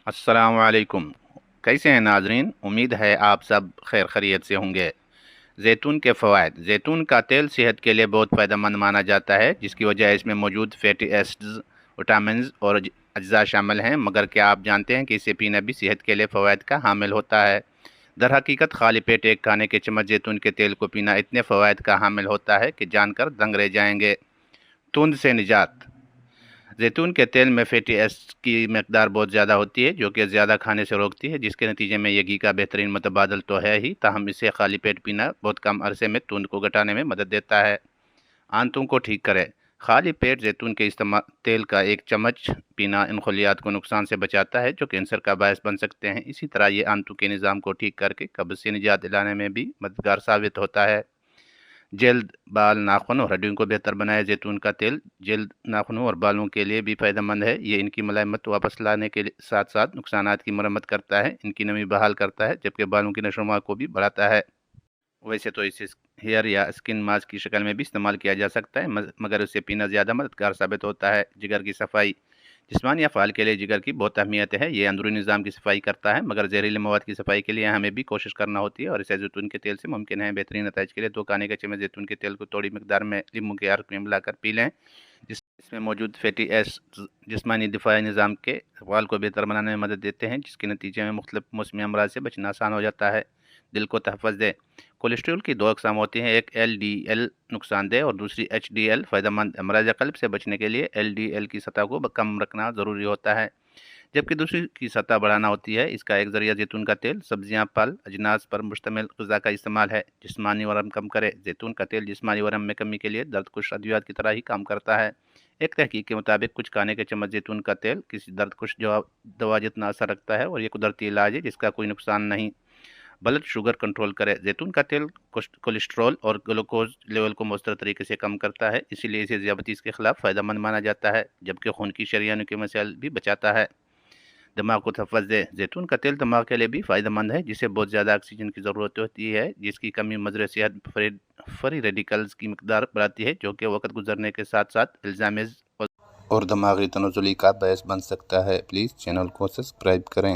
अस्सलाम वालेकुम। कैसे हैं नाजरीन? उम्मीद है आप सब खैर खैरियत से होंगे। जैतून के फ़वाइद। जैतून का तेल सेहत के लिए बहुत फ़ायदेमंद माना जाता है, जिसकी वजह इसमें मौजूद फैटी एसिड्स, विटामिन्स और अज्जा शामिल हैं। मगर क्या आप जानते हैं कि इसे पीना भी सेहत के लिए फ़वाइद का हामिल होता है? दर हकीकत खाली पेट एक खाने के चम्मच जैतून के तेल को पीना इतने फ़वाइद का हामिल होता है कि जानकर दंग रह जाएंगे। तुंद से निजात। जैतून के तेल में फैटी एसिड्स की मकदार बहुत ज़्यादा होती है, जो कि ज़्यादा खाने से रोकती है, जिसके नतीजे में ये घी का बेहतरीन मुतबादल तो है ही, ताहम इसे खाली पेट पीना बहुत कम अरसे में तुंद को घटाने में मदद देता है। आंतों को ठीक करे। खाली पेट जैतून के इस्तेमाल तेल का एक चम्मच पीना इन खलियात को नुकसान से बचाता है, जो कैंसर का बायस बन सकते हैं। इसी तरह ये आंतों के निज़ाम को ठीक करके कब्ज़ से निजात दिलाने में भी मददगार साबित होता है। जल्द बाल, नाखून और हड्डियों को बेहतर बनाए। जैतून का तेल जल्द, नाखूनों और बालों के लिए भी फ़ायदेमंद है। ये इनकी मुलायमत वापस लाने के साथ साथ नुकसानात की मरम्मत करता है, इनकी नमी बहाल करता है, जबकि बालों की नशोनुमा को भी बढ़ाता है। वैसे तो इसे हेयर या स्किन मास्क की शक्ल में भी इस्तेमाल किया जा सकता है, मगर उसे पीना ज़्यादा मददगार साबित होता है। जिगर की सफाई। जिस्मानी अफ़आल के लिए जिगर की बहुत अहमियत है। ये अंदरूनी निज़ाम की सफाई करता है, मगर जहरीले मवाद की सफाई के लिए हमें भी कोशिश करना होती है, और इसे जैतून के तेल से मुमकिन है। बेहतरीन नताइज के लिए 2 खाने के चम्मच जैतून के तेल को थोड़ी मकदार में नींबू के अर्क में मिलाकर पी लें। इसमें मौजूद फैटी एसिड्स जिस्मानी दिफाई निज़ाम के अफ़आल को बेहतर बनाने में मदद देते हैं, जिसके नतीजे में मुख्तलिफ मौसमी अमराज से बचना आसान हो जाता है। दिल को तहफ़्फ़ुज़ दे। कोलेस्ट्रॉल की 2 अक़साम होती हैं, एक एलडीएल नुकसानदेह और दूसरी एचडीएल फ़ायदेमंद। अमराज क़ल्ब से बचने के लिए एलडीएल की सतह को कम रखना ज़रूरी होता है, जबकि दूसरी की सतह बढ़ाना होती है। इसका एक ज़रिया जैतून का तेल, सब्जियां, फल, अजनास पर मुश्तमिल ग़िज़ा का इस्तेमाल है। जिस्मानी वरम कम करे। जैतून का तेल जिस्मानी वरम में कमी के लिए दर्दकुश अद्वियात की तरह ही काम करता है। एक तहकीक के मुताबिक कुछ खाने के चम्मच जैतून का तेल किसी दर्दकुश दवा जितना असर रखता है, और ये कुदरती इलाज है जिसका कोई नुकसान नहीं। ब्लड शुगर कंट्रोल करे। जैतून का तेल कोलेस्ट्रॉल और ग्लूकोज लेवल को मौसर तरीके से कम करता है, इसीलिए इसे ज़ियादतीस के खिलाफ फ़ायदेमंद माना जाता है, जबकि खून की शरियानों के मसाइल भी बचाता है। दिमाग को तहफ़्फ़ुज़ दे। जैतून का तेल दिमाग के लिए भी फ़ायदेमंद है, जिसे बहुत ज़्यादा ऑक्सीजन की ज़रूरत होती है, जिसकी कमी मज़र सेहत फ्री रेडिकल्स की मकदार बढ़ाती है, जो कि वक्त गुजरने के साथ साथ अल्ज़ाइमर और दिमागी तनज़ुली का बायस बन सकता है। प्लीज़ चैनल को सब्सक्राइब करें।